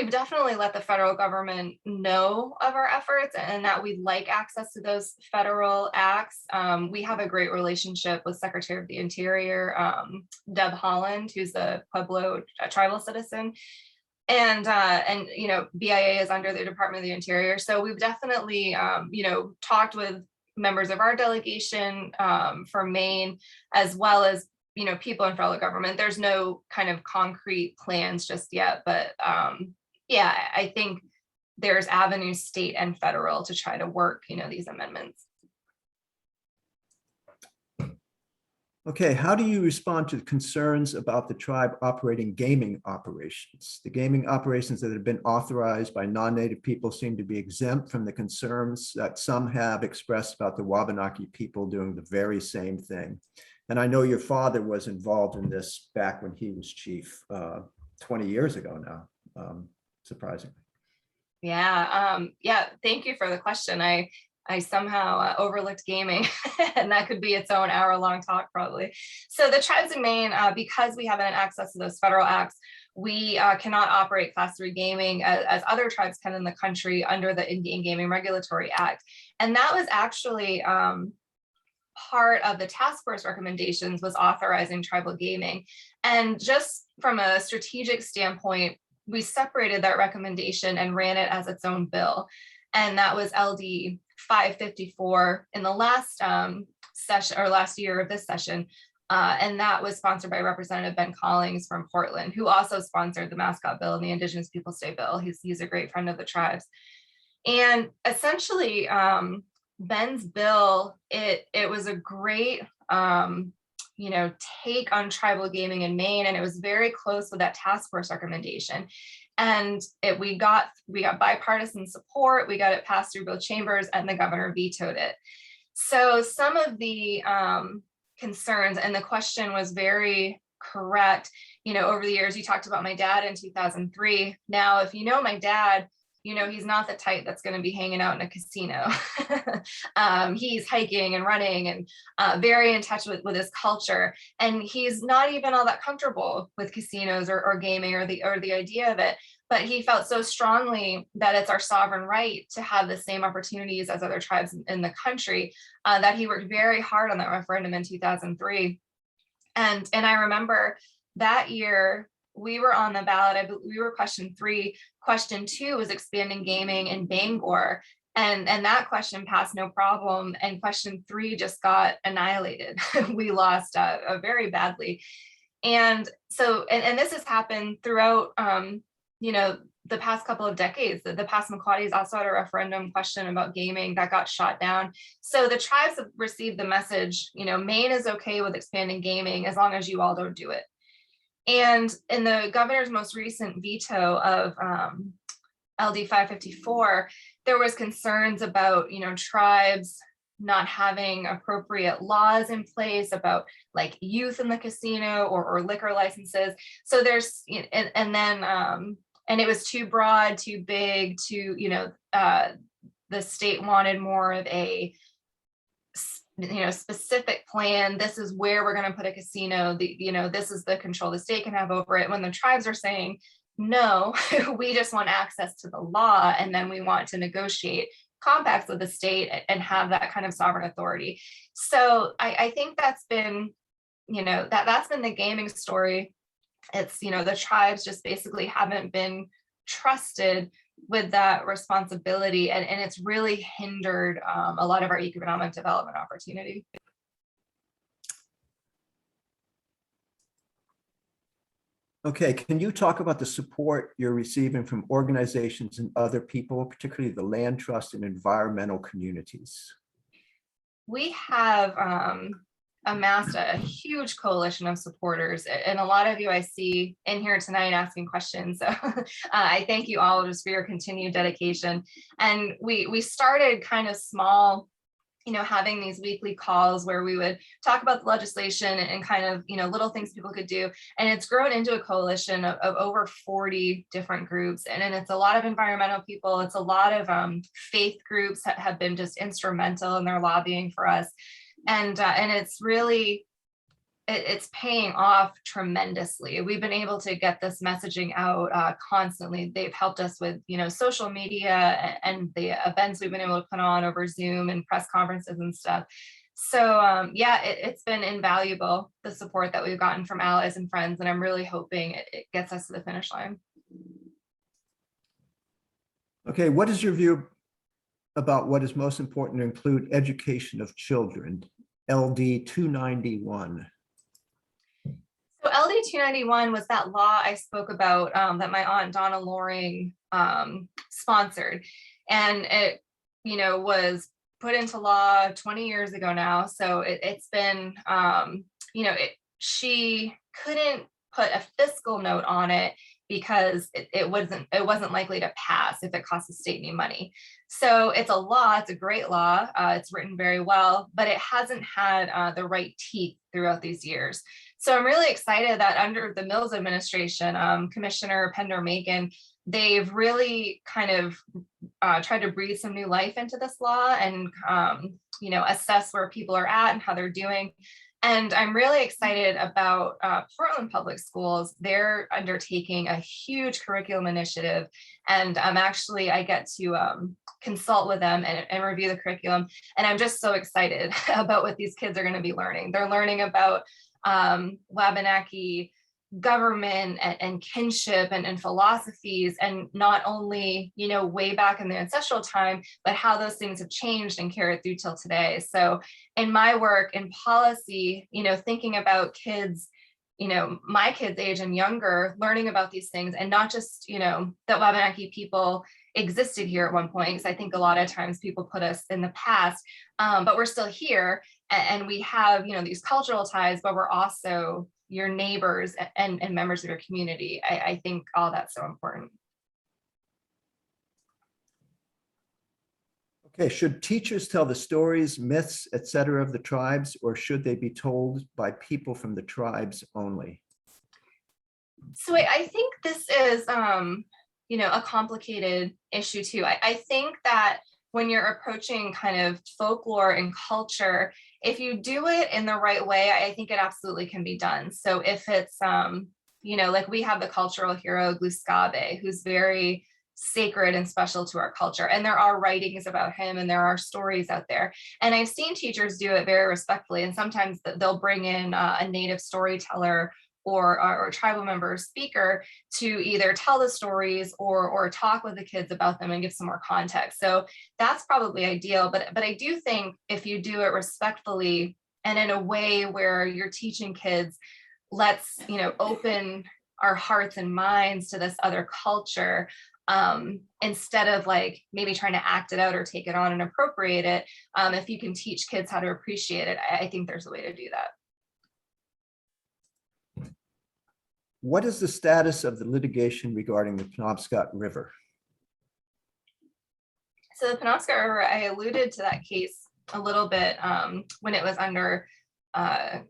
definitely let the federal government know of our efforts and that we'd like access to those federal acts. We have a great relationship with Secretary of the Interior, Deb Holland, who's a Pueblo tribal citizen. And BIA is under the Department of the Interior. So we've definitely, talked with members of our delegation for Maine, as well as people in federal government. There's no kind of concrete plans just yet, but I think there's avenues state and federal to try to work, these amendments. Okay, how do you respond to concerns about the tribe operating gaming operations? The gaming operations that have been authorized by non-native people seem to be exempt from the concerns that some have expressed about the Wabanaki people doing the very same thing. And I know your father was involved in this back when he was chief 20 years ago now, surprisingly. Yeah, thank you for the question. I somehow overlooked gaming, and that could be its own hour-long talk probably. So the tribes in Maine, because we haven't access to those federal acts, we cannot operate Class 3 gaming as other tribes can in the country under the Indian Gaming Regulatory Act. And that was actually part of the task force recommendations, was authorizing tribal gaming. And just from a strategic standpoint, we separated that recommendation and ran it as its own bill. And that was LD 554 in the last session, or last year of this session. And that was sponsored by Representative Ben Collings from Portland, who also sponsored the mascot bill and the Indigenous Peoples Day bill. He's a great friend of the tribes. And essentially, Ben's bill, it was a great take on tribal gaming in Maine, and it was very close with that task force recommendation. And we got bipartisan support. We got it passed through both chambers, and the governor vetoed it. So some of the concerns, and the question was very correct. Over the years, you talked about my dad in 2003. Now, if you know my dad, he's not the type that's going to be hanging out in a casino. He's hiking and running and very in touch with his culture. And he's not even all that comfortable with casinos or gaming or the idea of it. But he felt so strongly that it's our sovereign right to have the same opportunities as other tribes in the country, that he worked very hard on that referendum in 2003. And I remember that year, we were on the ballot. We were question 3. Question 2 was expanding gaming in Bangor. And that question passed no problem. And question 3 just got annihilated. We lost very badly. And so, and this has happened throughout, the past couple of decades. The Passamaquoddies also had a referendum question about gaming that got shot down. So the tribes have received the message, Maine is okay with expanding gaming as long as you all don't do it. And in the governor's most recent veto of LD 554, there was concerns about, tribes not having appropriate laws in place about like youth in the casino or liquor licenses. So there's, and it was too broad, too big, the state wanted more of a specific plan. This is where we're going to put a casino. This is the control the state can have over it. When the tribes are saying, no, we just want access to the law, and then we want to negotiate compacts with the state and have that kind of sovereign authority. So I think that's been, that's been the gaming story. It's, the tribes just basically haven't been trusted with that responsibility, and it's really hindered a lot of our economic development opportunity. Okay, can you talk about the support you're receiving from organizations and other people, particularly the land trust and environmental communities? We have amassed a huge coalition of supporters, and a lot of you I see in here tonight asking questions. So I thank you all just for your continued dedication. And we started kind of small, having these weekly calls where we would talk about the legislation and kind of, little things people could do. And it's grown into a coalition of over 40 different groups. And it's a lot of environmental people. It's a lot of faith groups that have been just instrumental in their lobbying for us. And it's really, it's paying off tremendously. We've been able to get this messaging out constantly. They've helped us with, social media and the events we've been able to put on over Zoom and press conferences and stuff. So it's been invaluable, the support that we've gotten from allies and friends, and I'm really hoping it gets us to the finish line. Okay, what is your view about what is most important to include education of children, LD 291? So LD 291 was that law I spoke about that my aunt Donna Loring sponsored, and it, was put into law 20 years ago now. So it's been, she couldn't put a fiscal note on it because it wasn't likely to pass if it cost the state any money. So it's a law, it's a great law, it's written very well, but it hasn't had the right teeth throughout these years. So I'm really excited that under the Mills administration, Commissioner Pender-Macon, they've really kind of tried to breathe some new life into this law and, assess where people are at and how they're doing. And I'm really excited about Portland Public Schools. They're undertaking a huge curriculum initiative. And I get to consult with them and review the curriculum. And I'm just so excited about what these kids are going to be learning. They're learning about Wabanaki government and kinship and philosophies, and not only, way back in the ancestral time, but how those things have changed and carried through till today. So in my work in policy, thinking about kids my kids' age and younger learning about these things, and not just, that Wabanaki people existed here at one point, because I think a lot of times people put us in the past, but we're still here, and we have, these cultural ties, but we're also your neighbors and members of your community. I think all that's so important. Okay, should teachers tell the stories, myths, etc. of the tribes, or should they be told by people from the tribes only? So I think this is, a complicated issue too. I think that when you're approaching kind of folklore and culture, if you do it in the right way, I think it absolutely can be done. So if it's, like we have the cultural hero Gluskabe, who's very sacred and special to our culture, and there are writings about him and there are stories out there, and I've seen teachers do it very respectfully, and sometimes they'll bring in a native storyteller or tribal member or speaker to either tell the stories or talk with the kids about them and give some more context. So that's probably ideal, but I do think if you do it respectfully and in a way where you're teaching kids, let's open our hearts and minds to this other culture, instead of like maybe trying to act it out or take it on and appropriate it. If you can teach kids how to appreciate it, I think there's a way to do that. What is the status of the litigation regarding the Penobscot River? So the Penobscot River, I alluded to that case a little bit when it was under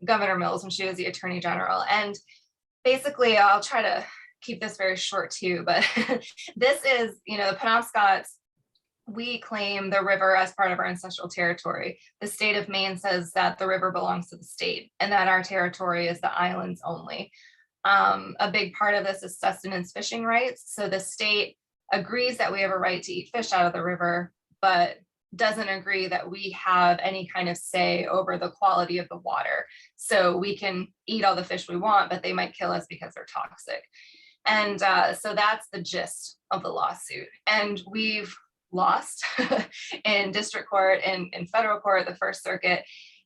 Governor Mills, when she was the Attorney General. And basically, I'll try to keep this very short too, but this is, the Penobscots, we claim the river as part of our ancestral territory. The state of Maine says that the river belongs to the state and that our territory is the islands only. A big part of this is sustenance fishing rights. So the state agrees that we have a right to eat fish out of the river, but doesn't agree that we have any kind of say over the quality of the water. So we can eat all the fish we want, but they might kill us because they're toxic. And so that's the gist of the lawsuit. And we've lost in district court and in federal court, the First Circuit.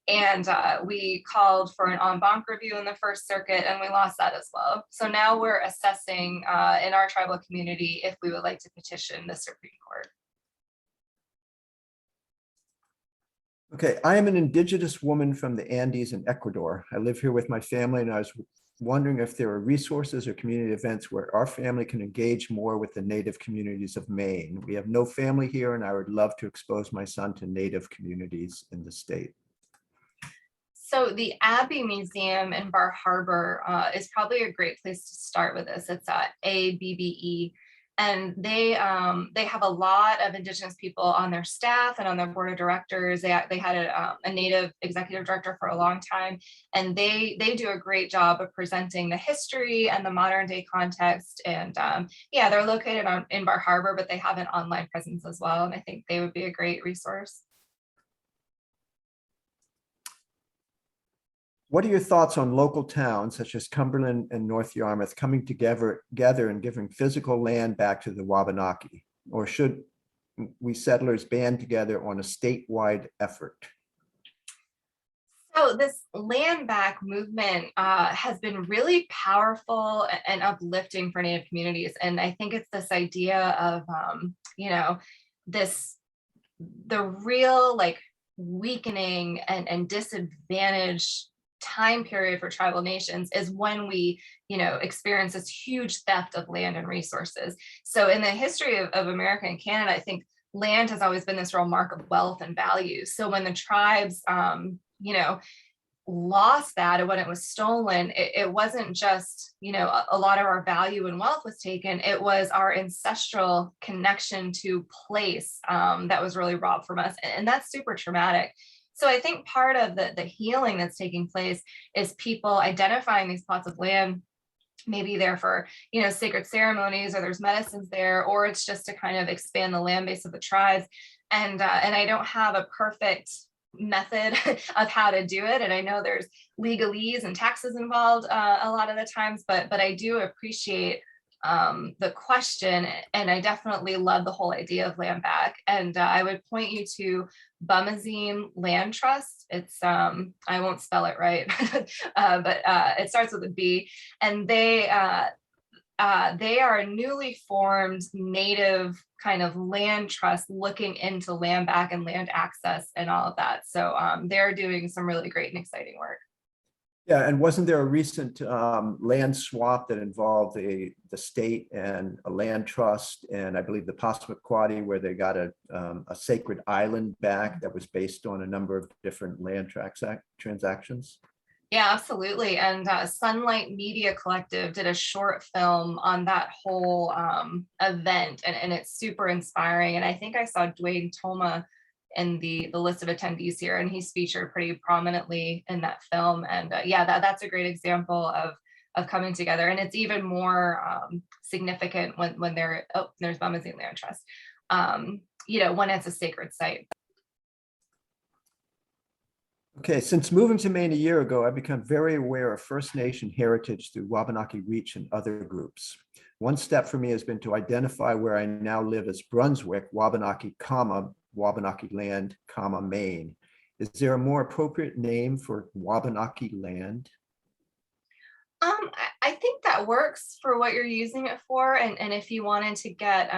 And we called for an en banc review in the First Circuit, and we lost that as well. So now we're assessing in our tribal community if we would like to petition the Supreme Court. Okay, I am an indigenous woman from the Andes in Ecuador. I live here with my family, and I was wondering if there are resources or community events where our family can engage more with the native communities of Maine. We have no family here, and I would love to expose my son to native communities in the state. So the Abbey Museum in Bar Harbor is probably a great place to start with this. It's ABBE, and they have a lot of Indigenous people on their staff and on their board of directors. They had a Native executive director for a long time, and they do a great job of presenting the history and the modern day context. And yeah, they're located in Bar Harbor, but they have an online presence as well, and I think they would be a great resource. What are your thoughts on local towns such as Cumberland and North Yarmouth coming together and giving physical land back to the Wabanaki? Or should we settlers band together on a statewide effort? So this land back movement has been really powerful and uplifting for Native communities. And I think it's this idea of, the real weakening and disadvantage time period for tribal nations is when we, experience this huge theft of land and resources. So in the history of America and Canada, I think land has always been this real mark of wealth and value. So when the tribes, lost that, and when it was stolen, it wasn't just, a lot of our value and wealth was taken. It was our ancestral connection to place that was really robbed from us. And that's super traumatic. So I think part of the healing that's taking place is people identifying these plots of land, maybe they're for, sacred ceremonies, or there's medicines there, or it's just to kind of expand the land base of the tribes. And I don't have a perfect method of how to do it. And I know there's legalese and taxes involved a lot of the times, but I do appreciate the question, and I definitely love the whole idea of land back. And I would point you to Bumazine Land Trust. It's I won't spell it right, but it starts with a B, and they are a newly formed native kind of land trust looking into land back and land access and all of that. So they're doing some really great and exciting work. Yeah, and wasn't there a recent land swap that involved the state and a land trust, and I believe the Passamaquoddy, where they got a sacred island back that was based on a number of different land transactions? Yeah, absolutely. And Sunlight Media Collective did a short film on that whole event, and it's super inspiring. And I think I saw Dwayne Toma in the list of attendees here, and he's featured pretty prominently in that film. And yeah, that's a great example of coming together. And it's even more significant when there's Bumazine Land Trust, when it's a sacred site. Okay, since moving to Maine a year ago, I've become very aware of First Nation heritage through Wabanaki Reach and other groups. One step for me has been to identify where I now live as Brunswick, Wabanaki, Wabanaki land, Maine. Is there a more appropriate name for Wabanaki land? I think that works for what you're using it for. And if you wanted to get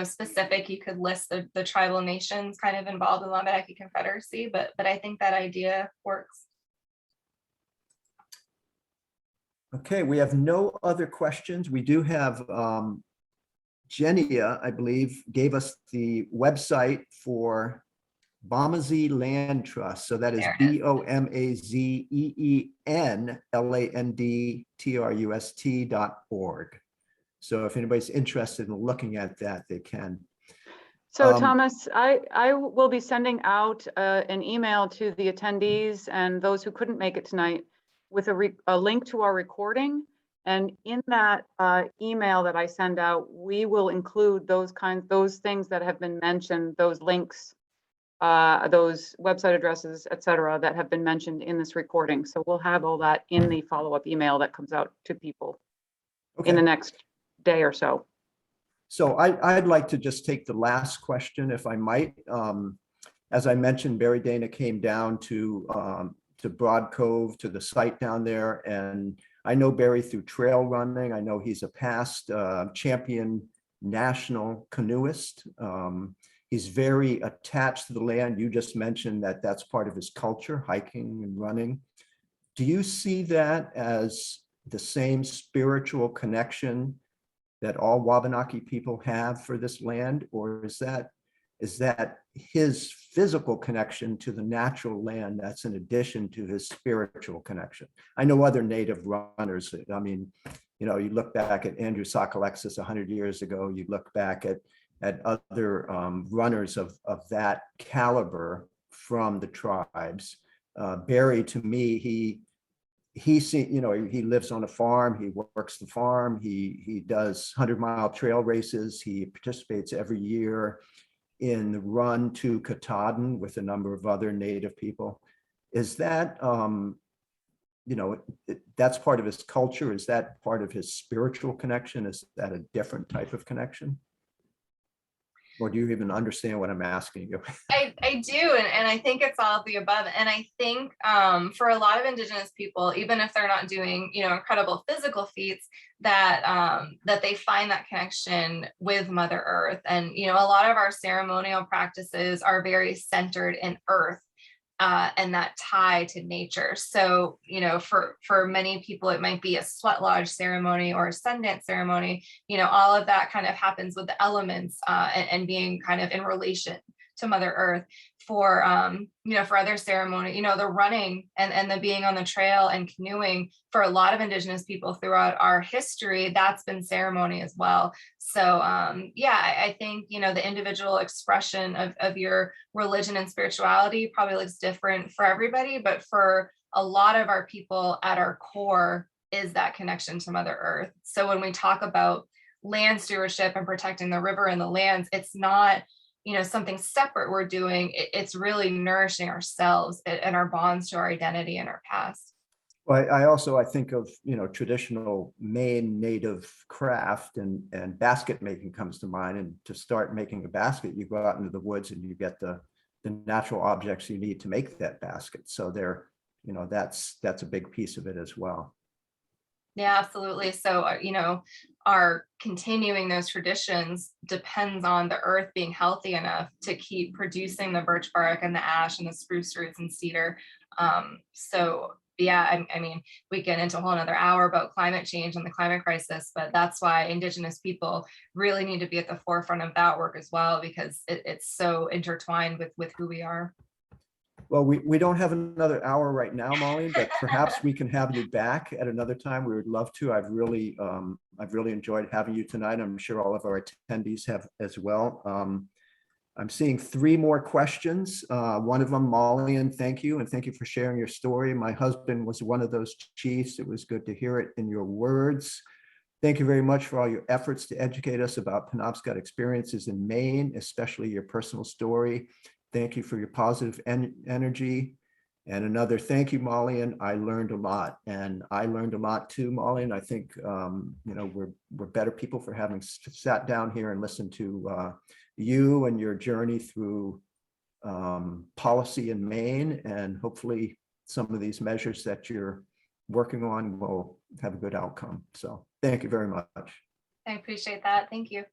specific, you could list the tribal nations kind of involved in the Wabanaki Confederacy, but I think that idea works. Okay, we have no other questions. We do have Genia, I believe, gave us the website for Bomazee Land Trust. So that is BOMAZEENLANDTRUST.org. So if anybody's interested in looking at that, they can. So Thomas, I will be sending out an email to the attendees and those who couldn't make it tonight with a link to our recording. And in that email that I send out, we will include those things that have been mentioned, those links, those website addresses, et cetera, that have been mentioned in this recording. So we'll have all that in the follow-up email that comes out to people in the next day or so. So I'd like to just take the last question, if I might. As I mentioned, Barry Dana came down to Broad Cove, to the site down there, and I know Barry through trail running. I know he's a past champion national canoeist. He's very attached to the land. You just mentioned that that's part of his culture, hiking and running. Do you see that as the same spiritual connection that all Wabanaki people have for this land, or is that his physical connection to the natural land that's in addition to his spiritual connection? I know other native runners. I mean, you look back at Andrew Sokolexis 100 years ago, you look back at other runners of that caliber from the tribes. Barry, to me, he lives on a farm, he works the farm, he does 100-mile trail races, he participates every year in the run to Katahdin with a number of other native people. Is that that's part of his culture? Is that part of his spiritual connection? Is that a different type of connection? Or do you even understand what I'm asking you? I do, and I think it's all of the above. And I think for a lot of Indigenous people, even if they're not doing incredible physical feats, that they find that connection with Mother Earth. And a lot of our ceremonial practices are very centered in Earth. And that tie to nature. So, for many people, it might be a sweat lodge ceremony or a sun dance ceremony. All of that kind of happens with the elements and being kind of in relation to Mother Earth. For for other ceremony, the running and the being on the trail and canoeing, for a lot of Indigenous people throughout our history, that's been ceremony as well. So I think the individual expression of your religion and spirituality probably looks different for everybody, but for a lot of our people, at our core is that connection to Mother Earth. So when we talk about land stewardship and protecting the river and the lands, it's not something separate we're doing. It's really nourishing ourselves and our bonds to our identity and our past. I think of, traditional Maine native craft, and basket making comes to mind. And to start making a basket, you go out into the woods and you get the natural objects you need to make that basket. So that's a big piece of it as well. Yeah, absolutely. So, our continuing those traditions depends on the earth being healthy enough to keep producing the birch bark and the ash and the spruce roots and cedar. So yeah, I mean, we get into a whole another hour about climate change and the climate crisis, but that's why Indigenous people really need to be at the forefront of that work as well, because it's so intertwined with who we are. Well, we don't have another hour right now, Molly, but perhaps we can have you back at another time. We would love to. I've really enjoyed having you tonight. I'm sure all of our attendees have as well. I'm seeing 3 more questions. One of them, Maulian, thank you. And thank you for sharing your story. My husband was one of those chiefs. It was good to hear it in your words. Thank you very much for all your efforts to educate us about Penobscot experiences in Maine, especially your personal story. Thank you for your positive energy. And another thank you, Molly. And I learned a lot, and I learned a lot too, Molly. And I think we're better people for having sat down here and listened to you and your journey through policy in Maine. And hopefully some of these measures that you're working on will have a good outcome. So thank you very much. I appreciate that. Thank you.